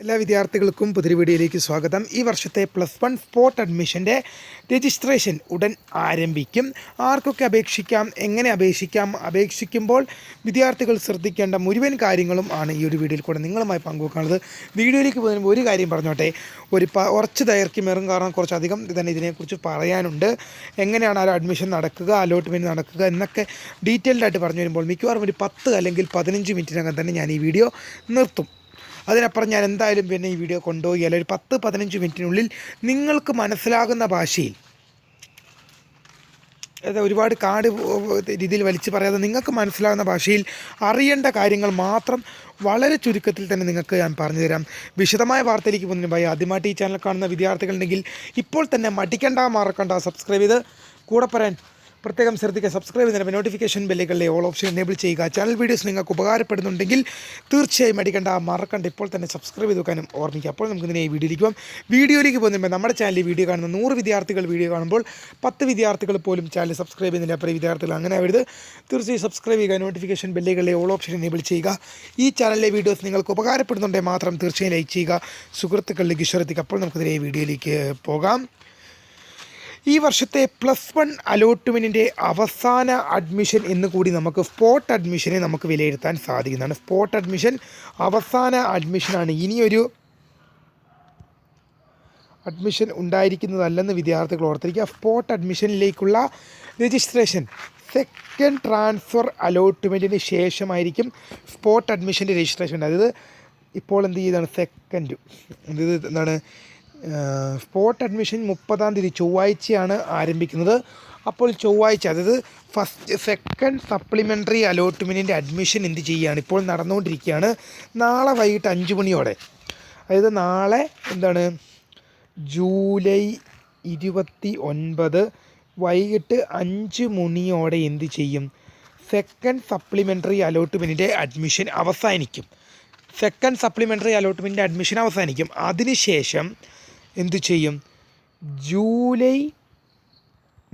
എല്ലാ വിദ്യാർത്ഥികൾക്കും പുതിയ വീഡിയോയിലേക്ക് സ്വാഗതം. ഈ വർഷത്തെ +1 സ്പോട്ട് അഡ്മിഷൻ്റെ രജിസ്ട്രേഷൻ ഉടൻ ആരംഭിക്കും. ആർക്കൊക്കെ അപേക്ഷിക്കാം, എങ്ങനെ അപേക്ഷിക്കാം, അപേക്ഷിക്കുമ്പോൾ വിദ്യാർത്ഥികൾ ശ്രദ്ധിക്കേണ്ട മുഴുവൻ കാര്യങ്ങളും ആണ് ഈ ഒരു വീഡിയോയിൽ കൂടെ നിങ്ങളുമായി പങ്കുവെക്കാനുള്ളത്. വീഡിയോയിലേക്ക് പോകുമ്പോൾ ഒരു കാര്യം പറഞ്ഞോട്ടെ, കുറച്ച് ദൈർഘ്യമേറും, കാരണം കുറച്ചധികം തന്നെ ഇതിനെക്കുറിച്ച് പറയാനുണ്ട്. എങ്ങനെയാണ് ആ അഡ്മിഷൻ നടക്കുക, അലോട്ട്മെൻറ്റ് നടക്കുക എന്നൊക്കെ ഡീറ്റെയിൽഡായിട്ട് പറഞ്ഞു വരുമ്പോൾ മിക്കവാറും ഒരു 10 അല്ലെങ്കിൽ 15 മിനിറ്റിനകം തന്നെ ഞാൻ ഈ വീഡിയോ നിർത്തും. അതിനപ്പുറം ഞാൻ എന്തായാലും പിന്നെ ഈ വീഡിയോ കൊണ്ടുപോയി ഒരു 10-15 മിനിറ്റിനുള്ളിൽ നിങ്ങൾക്ക് മനസ്സിലാകുന്ന ഭാഷയിൽ, ഒരുപാട് രീതിയിൽ വലിച്ചു പറയാതെ നിങ്ങൾക്ക് മനസ്സിലാകുന്ന ഭാഷയിൽ അറിയേണ്ട കാര്യങ്ങൾ മാത്രം വളരെ ചുരുക്കത്തിൽ തന്നെ നിങ്ങൾക്ക് ഞാൻ പറഞ്ഞു തരാം. വിശദമായ വാർത്തയിലേക്ക് പോകുന്നതിന് മുമ്പായി ആദ്യമായിട്ട് ഈ ചാനൽ കാണുന്ന വിദ്യാർത്ഥികളുണ്ടെങ്കിൽ ഇപ്പോൾ തന്നെ മറക്കണ്ട സബ്സ്ക്രൈബ് ചെയ്ത് കൂടെ പറയാൻ പ്രത്യേകം ശ്രദ്ധിക്കുക. സബ്സ്ക്രൈബ് ചെയ്യുന്നതിന് നോട്ടിഫിക്കേഷൻ ബെല്ലുകളിലെ ഓൾ ഓപ്ഷൻ എനേബിൾ ചെയ്യുക. ചാനൽ വീഡിയോസ് നിങ്ങൾക്ക് ഉപകാരപ്പെടുന്നുണ്ടെങ്കിൽ തീർച്ചയായും മറക്കണ്ട ഇപ്പോൾ തന്നെ സബ്സ്ക്രൈബ് ചെയ്ത് വെക്കാനും ഓർമ്മിക്കുക. അപ്പോൾ നമുക്കിതിനെ ഈ വീഡിയോയിലേക്ക് പോകുമ്പോൾ നമ്മുടെ ചാനലിൽ വീഡിയോ കാണുന്ന 100 വിദ്യാർത്ഥികൾ വീഡിയോ കാണുമ്പോൾ 10 വിദ്യാർത്ഥികൾ പോലും ചാനൽ സബ്സ്ക്രൈബ് ചെയ്യുന്നില്ല. അപ്പോൾ വിദ്യാർത്ഥികൾ അങ്ങനെ ആവരുത്. തീർച്ചയായും സബ്സ്ക്രൈബ് ചെയ്യുക, നോട്ടിഫിക്കേഷൻ ബെല്ലുകളിലെ ഓൾ ഓപ്ഷൻ എനേബിൾ ചെയ്യുക. ഈ ചാനലിലെ വീഡിയോസ് നിങ്ങൾക്ക് ഉപകാരപ്പെടുന്നുണ്ടെങ്കിൽ മാത്രം തീർച്ചയായും ലൈക്ക് ചെയ്യുക, സുഹൃത്തുക്കളിലേക്ക് ശ്രദ്ധിക്കുക. അപ്പോൾ നമുക്കിതിനെ ഈ വീഡിയോയിലേക്ക് പോകാം. ഈ വർഷത്തെ +1 അലോട്ട്മെൻറ്റിൻ്റെ അവസാന അഡ്മിഷൻ എന്ന് കൂടി നമുക്ക് സ്പോട്ട് അഡ്മിഷനെ നമുക്ക് വിലയിരുത്താൻ സാധിക്കുന്നതാണ്. സ്പോട്ട് അഡ്മിഷൻ അവസാന അഡ്മിഷനാണ്. ഇനിയൊരു അഡ്മിഷൻ ഉണ്ടായിരിക്കുന്നതല്ലെന്ന് വിദ്യാർത്ഥികൾ ഓർത്തിരിക്കുക. സ്പോട്ട് അഡ്മിഷനിലേക്കുള്ള രജിസ്ട്രേഷൻ സെക്കൻഡ് ട്രാൻസ്ഫർ അലോട്ട്മെൻറ്റിന് ശേഷമായിരിക്കും സ്പോട്ട് അഡ്മിഷൻ്റെ രജിസ്ട്രേഷൻ. അതായത് ഇപ്പോൾ എന്ത് ചെയ്താണ്, എന്താണ് സ്പോട്ട് അഡ്മിഷൻ 30-ാം തീയതി ചൊവ്വാഴ്ചയാണ് ആരംഭിക്കുന്നത്. അപ്പോൾ ചൊവ്വാഴ്ച, അതായത് സെക്കൻഡ് സപ്ലിമെൻ്ററി അലോട്ട്മെൻറ്റിൻ്റെ അഡ്മിഷൻ എന്ത് ചെയ്യുകയാണ്, ഇപ്പോൾ നടന്നുകൊണ്ടിരിക്കുകയാണ്. നാളെ വൈകിട്ട് 5 മണിയോടെ, അതായത് നാളെ ജൂലൈ 29 വൈകിട്ട് 5 മണിയോടെ എന്ത് ചെയ്യും, സെക്കൻഡ് സപ്ലിമെൻ്ററി അലോട്ട്മെൻറ്റിൻ്റെ അഡ്മിഷൻ അവസാനിക്കും. അതിനുശേഷം എന്തു ചെയ്യും, ജൂലൈ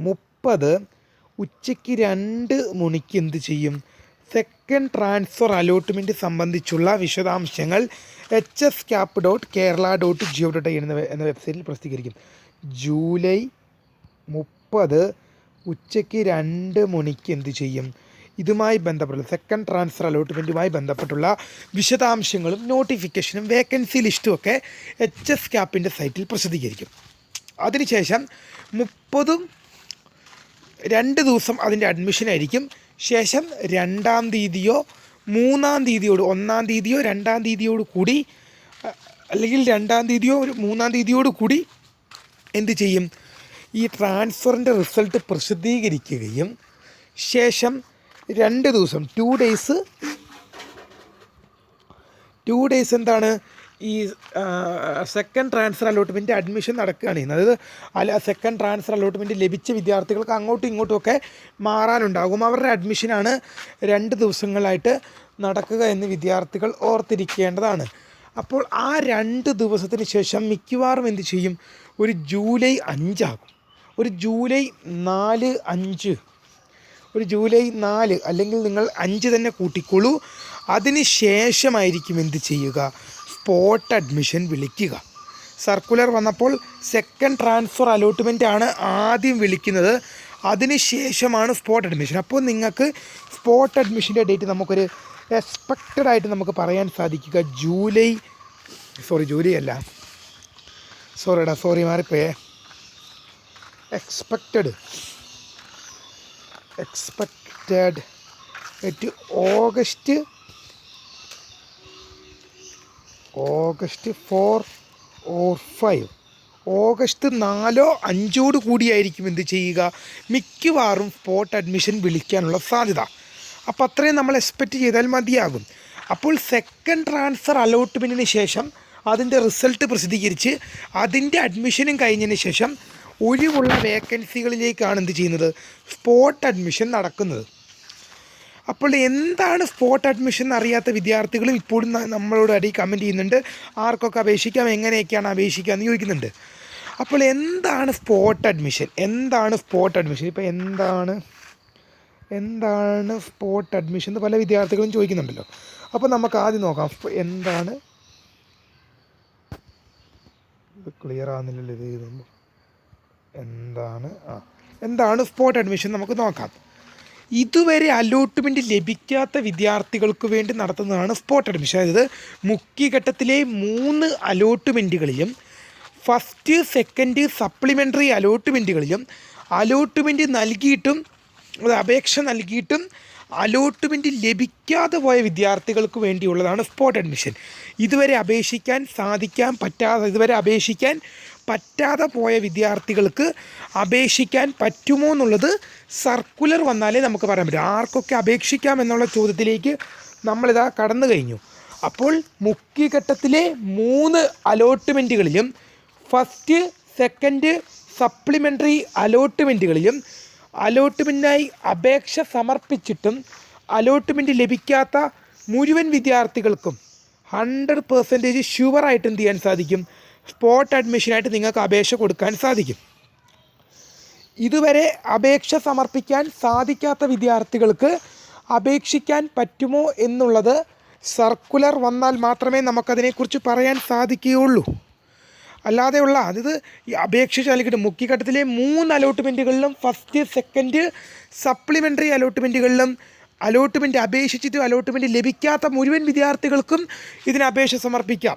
30 ഉച്ചയ്ക്ക് 2 മണിക്ക് എന്ത് ചെയ്യും, സെക്കൻഡ് ട്രാൻസ്ഫർ അലോട്ട്മെൻറ്റ് സംബന്ധിച്ചുള്ള വിശദാംശങ്ങൾ hscap.kerala.gov.in എന്ന വെബ്സൈറ്റിൽ പ്രസിദ്ധീകരിക്കും. ജൂലൈ 30 ഉച്ചയ്ക്ക് 2 മണിക്ക് എന്ത് ചെയ്യും, ഇതുമായി ബന്ധപ്പെട്ടുള്ള സെക്കൻഡ് ട്രാൻസ്ഫർ അലോട്ട്മെൻറ്റുമായി ബന്ധപ്പെട്ടുള്ള വിശദാംശങ്ങളും നോട്ടിഫിക്കേഷനും വേക്കൻസി ലിസ്റ്റും ഒക്കെ hscap സൈറ്റിൽ പ്രസിദ്ധീകരിക്കും. അതിനുശേഷം 2 ദിവസം അതിൻ്റെ അഡ്മിഷനായിരിക്കും. ശേഷം 2-ാം തീയതിയോ 3-ാം തീയതിയോട് 1-ാം തീയതിയോ 2-ാം തീയതിയോട് കൂടി, അല്ലെങ്കിൽ 2-ാം തീയതിയോ 3-ാം തീയതിയോട് കൂടി എന്ത് ചെയ്യും, ഈ ട്രാൻസ്ഫറിൻ്റെ റിസൾട്ട് പ്രസിദ്ധീകരിക്കുകയും ശേഷം 2 ദിവസം 2 ഡേയ്സ് എന്താണ്, ഈ സെക്കൻഡ് ട്രാൻസ്ഫർ അലോട്ട്മെൻറ്റ് അഡ്മിഷൻ നടക്കുകയാണ് ചെയ്യുന്നത്. അതായത് സെക്കൻഡ് ട്രാൻസ്ഫർ അലോട്ട്മെൻറ്റ് ലഭിച്ച വിദ്യാർത്ഥികൾക്ക് അങ്ങോട്ടും ഇങ്ങോട്ടുമൊക്കെ മാറാനുണ്ടാകും. അവരുടെ അഡ്മിഷനാണ് 2 ദിവസങ്ങളായിട്ട് നടക്കുക എന്ന് വിദ്യാർത്ഥികൾ ഓർത്തിരിക്കേണ്ടതാണ്. അപ്പോൾ ആ 2 ദിവസത്തിന് ശേഷം മിക്കവാറും എന്ത് ചെയ്യും, ഒരു ജൂലൈ 5 ആകും. ഒരു ജൂലൈ 4 അല്ലെങ്കിൽ നിങ്ങൾ 5 തന്നെ കൂട്ടിക്കോളൂ. അതിന് ശേഷമായിരിക്കും എന്ത് ചെയ്യുക, സ്പോട്ട് അഡ്മിഷൻ വിളിക്കുക. സർക്കുലർ വന്നപ്പോൾ സെക്കൻഡ് ട്രാൻസ്ഫർ അലോട്ട്മെൻ്റ് ആണ് ആദ്യം വിളിക്കുന്നത്, അതിന് ശേഷമാണ് സ്പോട്ട് അഡ്മിഷൻ. അപ്പോൾ നിങ്ങൾക്ക് സ്പോട്ട് അഡ്മിഷൻ്റെ ഡേറ്റ് നമുക്കൊരു എക്സ്പെക്റ്റഡ് ആയിട്ട് നമുക്ക് പറയാൻ സാധിക്കുക ജൂലൈ അല്ല, മാറിപ്പോയേ, expected August 4 or 5, August 4 or 5 കൂടിയായിരിക്കും എന്ത് ചെയ്യുക, മിക്കവാറും സ്പോട്ട് അഡ്മിഷൻ വിളിക്കാനുള്ള സാധ്യത. അപ്പോൾ അത്രയും നമ്മൾ എക്സ്പെക്റ്റ് ചെയ്താൽ മതിയാകും. അപ്പോൾ സെക്കൻഡ് ട്രാൻസ്ഫർ അലോട്ട്മെൻറ്റിന് ശേഷം അതിൻ്റെ റിസൾട്ട് പ്രസിദ്ധീകരിച്ച് അതിൻ്റെ അഡ്മിഷനും കഴിഞ്ഞതിന് ശേഷം ഒഴിവുള്ള വേക്കൻസികളിലേക്കാണ് എന്ത് ചെയ്യുന്നത്, സ്പോട്ട് അഡ്മിഷൻ നടക്കുന്നത്. അപ്പോൾ എന്താണ് സ്പോട്ട് അഡ്മിഷൻ എന്നറിയാത്ത വിദ്യാർത്ഥികളും ഇപ്പോഴും നമ്മളോട് കമൻറ്റ് ചെയ്യുന്നുണ്ട്. ആർക്കൊക്കെ അപേക്ഷിക്കാം, എങ്ങനെയൊക്കെയാണ് അപേക്ഷിക്കുക എന്ന് ചോദിക്കുന്നുണ്ട്. അപ്പോൾ എന്താണ് സ്പോട്ട് അഡ്മിഷൻ? ഇപ്പോൾ എന്താണ് സ്പോട്ട് അഡ്മിഷൻ എന്ന് പല വിദ്യാർത്ഥികളും ചോദിക്കുന്നുണ്ടല്ലോ. അപ്പോൾ നമുക്ക് ആദ്യം നോക്കാം എന്താണ് ഇത് ക്ലിയർ ആകുന്നില്ലല്ലോ ഇത് എഴുതുമ്പോൾ. എന്താണ് സ്പോട്ട് അഡ്മിഷൻ നമുക്ക് നോക്കാം. ഇതുവരെ അലോട്ട്മെൻറ്റ് ലഭിക്കാത്ത വിദ്യാർത്ഥികൾക്ക് വേണ്ടി നടത്തുന്നതാണ് സ്പോട്ട് അഡ്മിഷൻ. അതായത് മുഖ്യഘട്ടത്തിലെ 3 അലോട്ട്മെൻറ്റുകളിലും ഫസ്റ്റ് സെക്കൻഡ് സപ്ലിമെൻ്ററി അലോട്ട്മെൻറ്റുകളിലും അലോട്ട്മെൻറ്റ് നൽകിയിട്ടും അപേക്ഷ നൽകിയിട്ടും അലോട്ട്മെൻറ്റ് ലഭിക്കാതെ പോയ വിദ്യാർത്ഥികൾക്ക് വേണ്ടിയുള്ളതാണ് സ്പോട്ട് അഡ്മിഷൻ. ഇതുവരെ അപേക്ഷിക്കാൻ പറ്റാതെ പോയ വിദ്യാർത്ഥികൾക്ക് അപേക്ഷിക്കാൻ പറ്റുമോ എന്നുള്ളത് സർക്കുലർ വന്നാലേ നമുക്ക് പറയാൻ പറ്റും. ആർക്കൊക്കെ അപേക്ഷിക്കാം എന്നുള്ള ചോദ്യത്തിലേക്ക് നമ്മളിതാ കടന്നു കഴിഞ്ഞു. അപ്പോൾ മുഖ്യഘട്ടത്തിലെ 3 അലോട്ട്മെൻറ്റുകളിലും ഫസ്റ്റ് സെക്കൻഡ് സപ്ലിമെൻ്ററി അലോട്ട്മെൻറ്റുകളിലും അലോട്ട്മെൻറ്റിനായി അപേക്ഷ സമർപ്പിച്ചിട്ടും അലോട്ട്മെൻറ്റ് ലഭിക്കാത്ത മുഴുവൻ വിദ്യാർത്ഥികൾക്കും 100% ഷുവറായിട്ട് എന്ത് ചെയ്യാൻ സാധിക്കും? സ്പോട്ട് അഡ്മിഷനായിട്ട് നിങ്ങൾക്ക് അപേക്ഷ കൊടുക്കാൻ സാധിക്കും. ഇതുവരെ അപേക്ഷ സമർപ്പിക്കാൻ സാധിക്കാത്ത വിദ്യാർത്ഥികൾക്ക് അപേക്ഷിക്കാൻ പറ്റുമോ എന്നുള്ളത് സർക്കുലർ വന്നാൽ മാത്രമേ നമുക്കതിനെക്കുറിച്ച് പറയാൻ സാധിക്കുകയുള്ളൂ. അല്ലാതെയുള്ള അതായത് ഈ അപേക്ഷിച്ച് അല്ലെങ്കിൽ മുഖ്യഘട്ടത്തിലെ 3 അലോട്ട്മെൻറ്റുകളിലും ഫസ്റ്റ് സെക്കൻഡ് സപ്ലിമെൻ്ററി അലോട്ട്മെൻറ്റുകളിലും അലോട്ട്മെൻറ്റ് അപേക്ഷിച്ചിട്ട് അലോട്ട്മെൻറ്റ് ലഭിക്കാത്ത മുഴുവൻ വിദ്യാർത്ഥികൾക്കും ഇതിന് അപേക്ഷ സമർപ്പിക്കാം.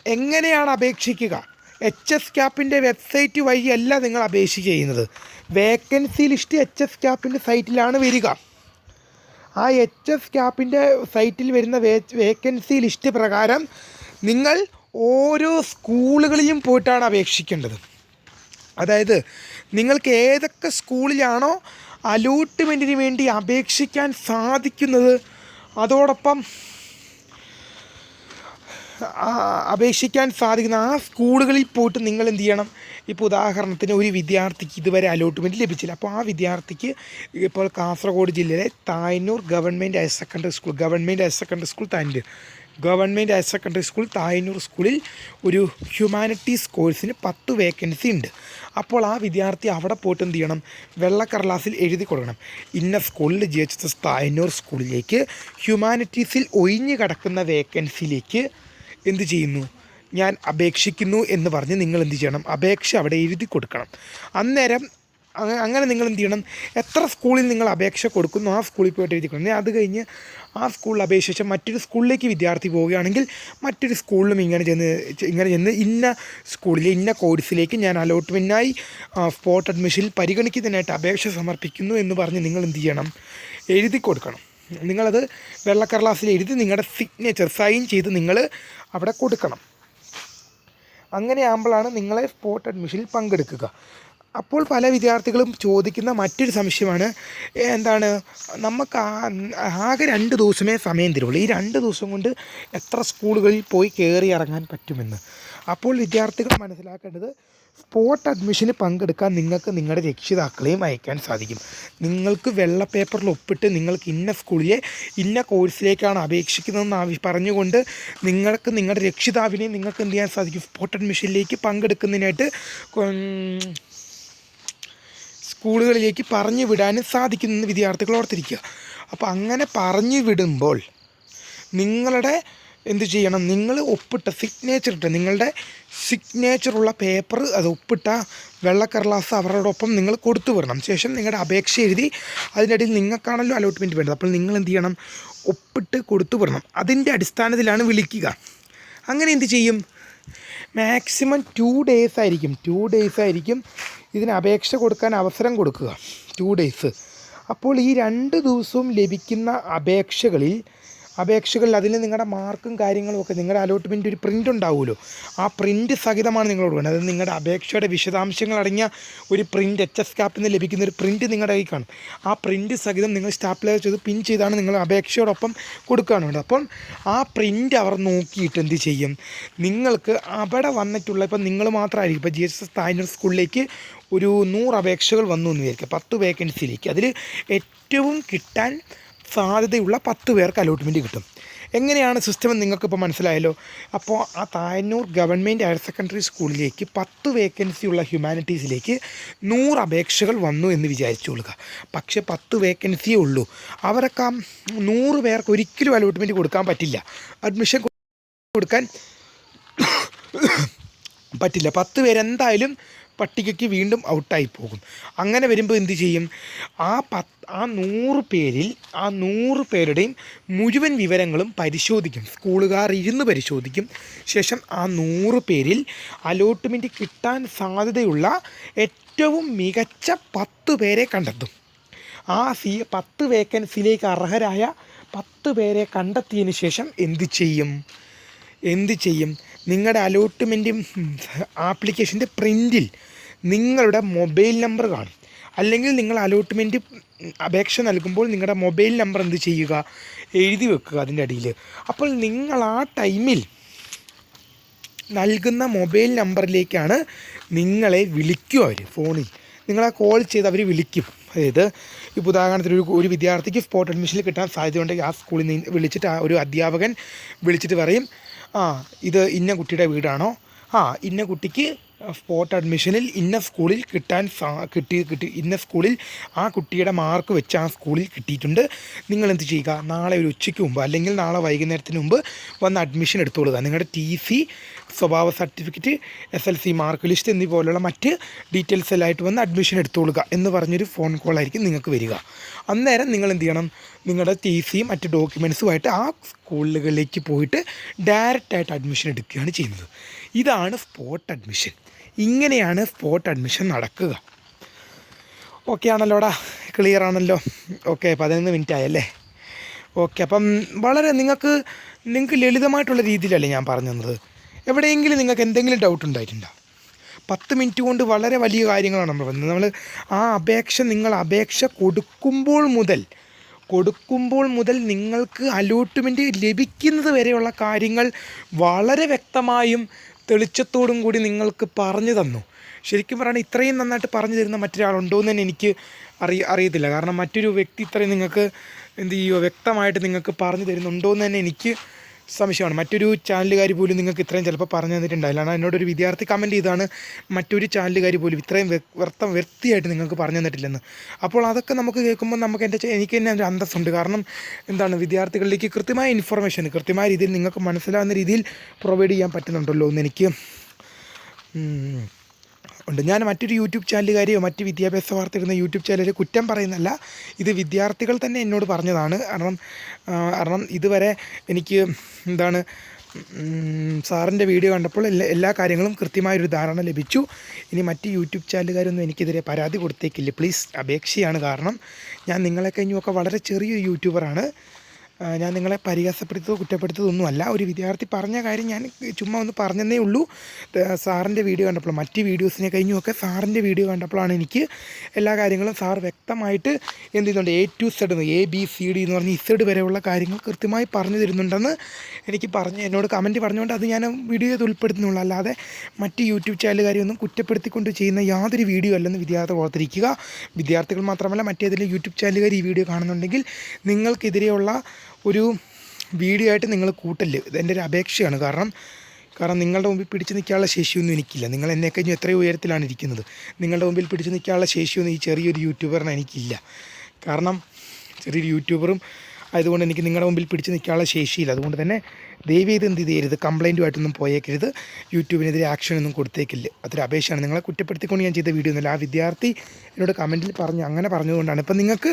എങ്ങനെയാണ് അപേക്ഷിക്കുക? HSCAPൻ്റെ വെബ്സൈറ്റ് വഴിയല്ല നിങ്ങൾ അപേക്ഷ ചെയ്യുന്നത്. വേക്കൻസി ലിസ്റ്റ് HSCAPൻ്റെ സൈറ്റിലാണ് വരിക. ആ HSCAPൻ്റെ സൈറ്റിൽ വരുന്ന വേക്കൻസി ലിസ്റ്റ് പ്രകാരം നിങ്ങൾ ഓരോ സ്കൂളുകളിലും പോയിട്ടാണ് അപേക്ഷിക്കേണ്ടത്. അതായത് നിങ്ങൾക്ക് ഏതൊക്കെ സ്കൂളിലാണോ അലോട്ട്മെൻറ്റിന് വേണ്ടി അപേക്ഷിക്കാൻ സാധിക്കുന്നത് അതോടൊപ്പം അപേക്ഷിക്കാൻ സാധിക്കുന്ന ആ സ്കൂളുകളിൽ പോയിട്ട് നിങ്ങൾ എന്ത് ചെയ്യണം? ഇപ്പോൾ ഉദാഹരണത്തിന് ഒരു വിദ്യാർത്ഥിക്ക് ഇതുവരെ അലോട്ട്മെൻറ്റ് ലഭിച്ചില്ല. അപ്പോൾ ആ വിദ്യാർത്ഥിക്ക് ഇപ്പോൾ കാസർഗോഡ് ജില്ലയിലെ Thayannur government higher secondary school Thayannur സ്കൂളിൽ ഒരു ഹ്യൂമാനിറ്റീസ് കോഴ്സിന് 10 വേക്കൻസി ഉണ്ട്. അപ്പോൾ ആ വിദ്യാർത്ഥി അവിടെ പോയിട്ട് എന്ത് ചെയ്യണം? വെള്ളക്കടലാസിൽ എഴുതി കൊടുക്കണം. ഇന്ന സ്കൂളിൽ GHS തായന്നൂർ സ്കൂളിലേക്ക് ഹ്യൂമാനിറ്റീസിൽ ഒഴിഞ്ഞു കിടക്കുന്ന വേക്കൻസിയിലേക്ക് എന്ത് ചെയ്യുന്നു? ഞാൻ അപേക്ഷിക്കുന്നു എന്ന് പറഞ്ഞ് നിങ്ങൾ എന്ത് ചെയ്യണം? അപേക്ഷ അവിടെ എഴുതി കൊടുക്കണം. അന്നേരം അങ്ങനെ നിങ്ങൾ എന്ത് ചെയ്യണം? എത്ര സ്കൂളിൽ നിങ്ങൾ അപേക്ഷ കൊടുക്കുന്നു ആ സ്കൂളിൽ പോയിട്ട് എഴുതി കൊടുക്കണം. അത് കഴിഞ്ഞ് ആ സ്കൂളിൽ അപേക്ഷിച്ച് മറ്റൊരു സ്കൂളിലേക്ക് വിദ്യാർത്ഥി പോവുകയാണെങ്കിൽ മറ്റൊരു സ്കൂളിലും ഇങ്ങനെ ചെന്ന് ഇന്ന സ്കൂളിലെ ഇന്ന കോഴ്സിലേക്ക് ഞാൻ അലോട്ട്മെൻറ്റിനായി സ്പോട്ട് അഡ്മിഷനിൽ പരിഗണിക്കുന്നതിനായിട്ട് അപേക്ഷ സമർപ്പിക്കുന്നു എന്ന് പറഞ്ഞ് നിങ്ങൾ എന്ത് ചെയ്യണം? എഴുതി കൊടുക്കണം. നിങ്ങളത് വെള്ളക്കടലാസിൽ എഴുതി നിങ്ങളുടെ സിഗ്നേച്ചർ സൈൻ ചെയ്ത് നിങ്ങൾ അവിടെ കൊടുക്കണം. അങ്ങനെ ആകുമ്പോഴാണ് നിങ്ങളെ സ്പോട്ട് അഡ്മിഷനിൽ പങ്കെടുക്കുക. അപ്പോൾ പല വിദ്യാർത്ഥികളും ചോദിക്കുന്ന മറ്റൊരു സംശയമാണ്, നമുക്ക് ആകെ 2 ദിവസമേ സമയം തരുള്ളൂ. ഈ 2 ദിവസം കൊണ്ട് എത്ര സ്കൂളുകളിൽ പോയി കയറി ഇറങ്ങാൻ പറ്റുമെന്ന്. അപ്പോൾ വിദ്യാർത്ഥികൾ മനസ്സിലാക്കേണ്ടത്, സ്പോട്ട് അഡ്മിഷന് പങ്കെടുക്കാൻ നിങ്ങൾക്ക് നിങ്ങളുടെ രക്ഷിതാക്കളെയും അയക്കാൻ സാധിക്കും. നിങ്ങൾക്ക് വെള്ള പേപ്പറിൽ ഒപ്പിട്ട് നിങ്ങൾക്ക് ഇന്ന സ്കൂളിലെ ഇന്ന കോഴ്സിലേക്കാണ് അപേക്ഷിക്കുന്നതെന്ന് പറഞ്ഞുകൊണ്ട് നിങ്ങൾക്ക് നിങ്ങളുടെ രക്ഷിതാവിനെയും നിങ്ങൾക്ക് എന്ത് ചെയ്യാൻ സാധിക്കും? സ്പോട്ട് അഡ്മിഷനിലേക്ക് പങ്കെടുക്കുന്നതിനായിട്ട് സ്കൂളുകളിലേക്ക് പറഞ്ഞു വിടാനും സാധിക്കുമെന്ന് വിദ്യാർത്ഥികൾ ഓർത്തിരിക്കുക. അപ്പോൾ അങ്ങനെ പറഞ്ഞു വിടുമ്പോൾ നിങ്ങളുടെ എന്ത് ചെയ്യണം? നിങ്ങൾ ഒപ്പിട്ട നിങ്ങളുടെ സിഗ്നേച്ചറുള്ള പേപ്പർ അത് ഒപ്പിട്ട വെള്ളക്കടലാസ് അവരോടൊപ്പം നിങ്ങൾ കൊടുത്തു വിടണം. ശേഷം നിങ്ങളുടെ അപേക്ഷ എഴുതി അതിനിടയിൽ നിങ്ങൾക്കാണല്ലോ അലോട്ട്മെൻറ്റ് വേണ്ടത്. അപ്പോൾ നിങ്ങൾ എന്ത് ചെയ്യണം? ഒപ്പിട്ട് കൊടുത്തു വിടണം. അതിൻ്റെ അടിസ്ഥാനത്തിലാണ് വിളിക്കുക. അങ്ങനെ എന്ത് ചെയ്യും? മാക്സിമം 2 ഡേയ്സ് ആയിരിക്കും ഇതിന് അപേക്ഷ കൊടുക്കാൻ അവസരം കൊടുക്കുക. 2 ഡേയ്സ്. അപ്പോൾ ഈ 2 ദിവസവും ലഭിക്കുന്ന അപേക്ഷകളിൽ അതിൽ നിങ്ങളുടെ മാർക്കും കാര്യങ്ങളും ഒക്കെ നിങ്ങളുടെ അലോട്ട്മെൻറ്റ് ഒരു പ്രിൻ്റ് ഉണ്ടാവുമല്ലോ, ആ പ്രിൻ്റ് സഹിതമാണ് നിങ്ങളോട് വേണ്ടത്. അത് നിങ്ങളുടെ അപേക്ഷയുടെ വിശദാംശങ്ങൾ അടങ്ങിയ ഒരു പ്രിൻ്റ് HSCAPൽ നിന്ന് ലഭിക്കുന്ന ഒരു പ്രിൻ്റ് നിങ്ങളുടെ കയ്യിൽ കാണും. ആ പ്രിൻ്റ് സഹിതം നിങ്ങൾ സ്റ്റാപ്ലർ ചെയ്ത് പിൻ ചെയ്താണ് നിങ്ങൾ അപേക്ഷയോടൊപ്പം കൊടുക്കുകയാണ് വേണ്ടത്. അപ്പം ആ പ്രിൻ്റ് അവർ നോക്കിയിട്ട് എന്ത് ചെയ്യും? നിങ്ങൾക്ക് അവിടെ വന്നിട്ടുള്ള, ഇപ്പം നിങ്ങൾ മാത്രമായിരിക്കും, ഇപ്പോൾ GHS തായന്നൂർ സ്കൂളിലേക്ക് ഒരു 100 അപേക്ഷകൾ വന്നു എന്ന് വിചാരിക്കുക, 10 വേക്കൻസിയിലേക്ക്. അതിൽ ഏറ്റവും കിട്ടാൻ സാധ്യതയുള്ള 10 പേർക്ക് അലോട്ട്മെൻറ്റ് കിട്ടും. എങ്ങനെയാണ് സിസ്റ്റം നിങ്ങൾക്കിപ്പോൾ മനസ്സിലായല്ലോ. അപ്പോൾ ആ തായന്നൂർ ഗവൺമെൻറ് ഹയർ സെക്കൻഡറി സ്കൂളിലേക്ക് 10 വേക്കൻസിയുള്ള ഹ്യൂമാനിറ്റീസിലേക്ക് 100 അപേക്ഷകൾ വന്നു എന്ന് വിചാരിച്ചുകൊള്ളുക. പക്ഷേ 10 വേക്കൻസിയേ ഉള്ളൂ. അവരൊക്കെ 100 പേർക്ക് ഒരിക്കലും അലോട്ട്മെൻറ്റ് കൊടുക്കാൻ പറ്റില്ല. അഡ്മിഷൻ കൊടുക്കാൻ പറ്റില്ല. 10 പേരെന്തായാലും പട്ടികയ്ക്ക് വീണ്ടും ഔട്ടായി പോകും. അങ്ങനെ വരുമ്പോൾ എന്ത് ചെയ്യും? ആ 100 പേരിൽ ആ 100 പേരുടെയും മുഴുവൻ വിവരങ്ങളും പരിശോധിക്കും. സ്കൂളുകാർ ഇരുന്ന് പരിശോധിക്കും. ശേഷം ആ 100 പേരിൽ അലോട്ട്മെൻറ്റ് കിട്ടാൻ സാധ്യതയുള്ള ഏറ്റവും മികച്ച 10 പേരെ കണ്ടെത്തും. ആ 10 വേക്കൻസിയിലേക്ക് അർഹരായ 10 പേരെ കണ്ടെത്തിയതിന് ശേഷം എന്ത് ചെയ്യും? നിങ്ങളുടെ അലോട്ട്മെൻറ്റ് ആപ്ലിക്കേഷൻ്റെ പ്രിൻറ്റിൽ നിങ്ങളുടെ മൊബൈൽ നമ്പർ കാണും. അല്ലെങ്കിൽ നിങ്ങൾ അലോട്ട്മെൻറ്റ് അപേക്ഷ നൽകുമ്പോൾ നിങ്ങളുടെ മൊബൈൽ നമ്പർ എന്ത് ചെയ്യുക? എഴുതി വെക്കുക അതിൻ്റെ അടിയിൽ. അപ്പോൾ നിങ്ങൾ ആ ടൈമിൽ നൽകുന്ന മൊബൈൽ നമ്പറിലേക്കാണ് നിങ്ങളെ വിളിക്കുക. അവർ ഫോണിൽ നിങ്ങളെ കോൾ ചെയ്ത് അവർ വിളിക്കും. അതായത് ഇപ്പോൾ ഉദാഹരണത്തിന് ഒരു വിദ്യാർത്ഥിക്ക് സ്പോട്ട് അഡ്മിഷനിൽ കിട്ടാൻ സാധ്യതയുണ്ടെങ്കിൽ ആ സ്കൂളിൽ നിന്ന് വിളിച്ചിട്ട് ആ ഒരു അധ്യാപകൻ വിളിച്ചിട്ട് പറയും, ഇത് ഇന്ന കുട്ടിയുടെ വീടാണോ? ഇന്ന കുട്ടിക്ക് സ്പോട്ട് അഡ്മിഷനിൽ ഇന്ന സ്കൂളിൽ ഇന്ന സ്കൂളിൽ ആ കുട്ടിയുടെ മാർക്ക് വെച്ച് ആ സ്കൂളിൽ കിട്ടിയിട്ടുണ്ട്. നിങ്ങളെന്ത് ചെയ്യുക? നാളെ ഒരു ഉച്ചയ്ക്ക് മുമ്പ് അല്ലെങ്കിൽ നാളെ വൈകുന്നേരത്തിന് മുമ്പ് വന്ന് അഡ്മിഷൻ എടുത്തുകൊള്ളുക. നിങ്ങളുടെ TC, സ്വഭാവ സർട്ടിഫിക്കറ്റ്, SLC മാർക്ക് ലിസ്റ്റ് എന്നീ പോലുള്ള മറ്റ് ഡീറ്റെയിൽസ് എല്ലാമായിട്ട് വന്ന് അഡ്മിഷൻ എടുത്തുകൊള്ളുക എന്ന് പറഞ്ഞൊരു ഫോൺ കോളായിരിക്കും നിങ്ങൾക്ക് വരിക. അന്നേരം നിങ്ങൾ എന്ത് ചെയ്യണം? നിങ്ങളുടെ TCയും മറ്റ് ഡോക്യുമെൻറ്റ്സുമായിട്ട് ആ സ്കൂളുകളിലേക്ക് പോയിട്ട് ഡയറക്റ്റായിട്ട് അഡ്മിഷൻ എടുക്കുകയാണ് ചെയ്യുന്നത്. ഇതാണ് സ്പോട്ട് അഡ്മിഷൻ. ഇങ്ങനെയാണ് സ്പോട്ട് അഡ്മിഷൻ നടക്കുക. ഓക്കെ ആണല്ലോടാ? ക്ലിയർ ആണല്ലോ? ഓക്കെ, 11 മിനിറ്റ് ആയല്ലേ? ഓക്കെ, അപ്പം വളരെ നിങ്ങൾക്ക് ലളിതമായിട്ടുള്ള രീതിയിലല്ലേ ഞാൻ പറഞ്ഞു തന്നത്? എവിടെയെങ്കിലും നിങ്ങൾക്ക് എന്തെങ്കിലും ഡൗട്ട് ഉണ്ടായിട്ടുണ്ടോ? 10 മിനിറ്റ് കൊണ്ട് വളരെ വലിയ കാര്യങ്ങളാണ് നമ്മൾ പറഞ്ഞത്. നിങ്ങൾ അപേക്ഷ കൊടുക്കുമ്പോൾ മുതൽ നിങ്ങൾക്ക് അലോട്ട്മെൻറ്റ് ലഭിക്കുന്നത് വരെയുള്ള കാര്യങ്ങൾ വളരെ വ്യക്തമായും തെളിച്ചത്തോടും കൂടി നിങ്ങൾക്ക് പറഞ്ഞു തന്നു. ശരിക്കും പറയുകയാണെങ്കിൽ ഇത്രയും നന്നായിട്ട് പറഞ്ഞു തരുന്ന മറ്റൊരാളുണ്ടോ എന്ന് തന്നെ എനിക്ക് അറിയത്തില്ല. കാരണം മറ്റൊരു വ്യക്തി ഇത്രയും നിങ്ങൾക്ക് വ്യക്തമായിട്ട് നിങ്ങൾക്ക് പറഞ്ഞു തരുന്നുണ്ടോ എന്ന് തന്നെ എനിക്ക് സംശയമാണ്. മറ്റൊരു ചാനലുകാർ പോലും നിങ്ങൾക്ക് ഇത്രയും ചിലപ്പോൾ പറഞ്ഞു തന്നിട്ടുണ്ടാവില്ല. കാരണം എന്നോടൊരു വിദ്യാർത്ഥി കമൻറ്റ് ചെയ്താണ്, മറ്റൊരു ചാനലുകാർ പോലും ഇത്രയും വൃത്തിയായിട്ട് നിങ്ങൾക്ക് പറഞ്ഞു തന്നിട്ടില്ലെന്ന്. അപ്പോൾ അതൊക്കെ നമുക്ക് കേൾക്കുമ്പോൾ എനിക്ക് തന്നെ ഒരു അന്തസ്സുണ്ട്. കാരണം വിദ്യാർത്ഥികളിലേക്ക് കൃത്യമായ ഇൻഫർമേഷൻ കൃത്യമായ രീതിയിൽ നിങ്ങൾക്ക് മനസ്സിലാവുന്ന രീതിയിൽ പ്രൊവൈഡ് ചെയ്യാൻ പറ്റുന്നുണ്ടല്ലോ എന്ന് എനിക്ക് ഉണ്ട്. ഞാൻ മറ്റൊരു യൂട്യൂബ് ചാനലുകാരെയോ മറ്റ് വിദ്യാഭ്യാസ വാർത്ത ഇടുന്ന യൂട്യൂബ് ചാനലിൽ കുറ്റം പറയുന്നല്ല, ഇത് വിദ്യാർത്ഥികൾ തന്നെ എന്നോട് പറഞ്ഞതാണ്. കാരണം ഇതുവരെ എനിക്ക് സാറിൻ്റെ വീഡിയോ കണ്ടപ്പോൾ എല്ലാ കാര്യങ്ങളും കൃത്യമായൊരു ധാരണ ലഭിച്ചു. ഇനി മറ്റ് യൂട്യൂബ് ചാനലുകാരൊന്നും എനിക്കെതിരെ പരാതി കൊടുത്തേക്കില്ല പ്ലീസ്, അപേക്ഷയാണ്. കാരണം ഞാൻ നിങ്ങളെ കഴിഞ്ഞുമൊക്കെ വളരെ ചെറിയൊരു യൂട്യൂബറാണ്. ഞാൻ നിങ്ങളെ പരിഹാസപ്പെടുത്തതോ കുറ്റപ്പെടുത്തതൊന്നുമല്ല. ഒരു വിദ്യാർത്ഥി പറഞ്ഞ കാര്യം ഞാൻ ചുമ്മാ ഒന്ന് പറഞ്ഞതേ ഉള്ളൂ. സാറിൻ്റെ വീഡിയോ കണ്ടപ്പോൾ മറ്റ് വീഡിയോസിനെ കഴിഞ്ഞുമൊക്കെ സാറിൻ്റെ വീഡിയോ കണ്ടപ്പോഴാണ് എനിക്ക് എല്ലാ കാര്യങ്ങളും സാർ വ്യക്തമായിട്ട് എന്ത് ചെയ്യുന്നുണ്ട്, A to Z ABCD എന്ന് പറഞ്ഞ് Z വരെയുള്ള കാര്യങ്ങൾ കൃത്യമായി പറഞ്ഞു തരുന്നുണ്ടെന്ന് എനിക്ക് എന്നോട് കമൻറ്റ് പറഞ്ഞുകൊണ്ട് അത് ഞാൻ വീഡിയോയിൽ ഉൾപ്പെടുത്തുന്നുള്ളൂ. അല്ലാതെ മറ്റ് യൂട്യൂബ് ചാനലുകാരെയൊന്നും കുറ്റപ്പെടുത്തിക്കൊണ്ട് ചെയ്യുന്ന യാതൊരു വീഡിയോ അല്ലെന്ന് വിദ്യാർത്ഥികൾ ഓർത്തിരിക്കുക. വിദ്യാർത്ഥികൾ മാത്രമല്ല, മറ്റേതെങ്കിലും യൂട്യൂബ് ചാനലുകാർ ഈ വീഡിയോ കാണുന്നുണ്ടെങ്കിൽ നിങ്ങൾക്കെതിരെയുള്ള ഒരു വീഡിയോ ആയിട്ട് നിങ്ങൾ കൂട്ടല്. ഇതെൻ്റെ ഒരു അപേക്ഷയാണ്. കാരണം നിങ്ങളുടെ മുമ്പിൽ പിടിച്ച് നിൽക്കാനുള്ള ശേഷിയൊന്നും എനിക്കില്ല. നിങ്ങൾ എന്നെ കഴിഞ്ഞ് എത്രയോ ഉയരത്തിലാണ് ഇരിക്കുന്നത്. നിങ്ങളുടെ മുമ്പിൽ പിടിച്ച് നിൽക്കാനുള്ള ശേഷിയൊന്നും ഈ ചെറിയൊരു യൂട്യൂബറിന് എനിക്കില്ല. കാരണം ചെറിയൊരു യൂട്യൂബറും ആയതുകൊണ്ട് എനിക്ക് നിങ്ങളുടെ മുമ്പിൽ പിടിച്ച് നിൽക്കാനുള്ള ശേഷിയില്ല. അതുകൊണ്ട് തന്നെ ദയവേത് എന്ത് ചെയ്യരുത്, കംപ്ലൈൻറ്റുമായിട്ടൊന്നും പോയേക്കരുത്, യൂട്യൂബിനെതിരെ ആക്ഷനൊന്നും കൊടുത്തേക്കില്ല. അതൊരു അപേക്ഷയാണ്. നിങ്ങളെ കുറ്റപ്പെടുത്തിക്കൊണ്ട് ഞാൻ ചെയ്ത വീഡിയോ ഒന്നുമില്ല. ആ വിദ്യാർത്ഥി എന്നോട് കമൻറ്റിൽ അങ്ങനെ പറഞ്ഞതുകൊണ്ടാണ്. ഇപ്പം നിങ്ങൾക്ക്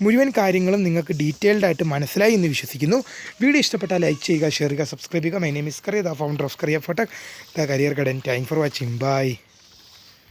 മുഴുവൻ കാര്യങ്ങളും നിങ്ങൾക്ക് ഡീറ്റെയിൽഡായിട്ട് മനസ്സിലായി എന്ന് വിശ്വസിക്കുന്നു. വീഡിയോ ഇഷ്ടപ്പെട്ടാൽ ലൈക്ക് ചെയ്യുക, ഷെയർ ചെയ്യുക, സബ്സ്ക്രൈബ് ചെയ്യുക. My name is Kariya, the founder of Kariya ഫോട്ടക്, the career guidance. Thank for watching. By.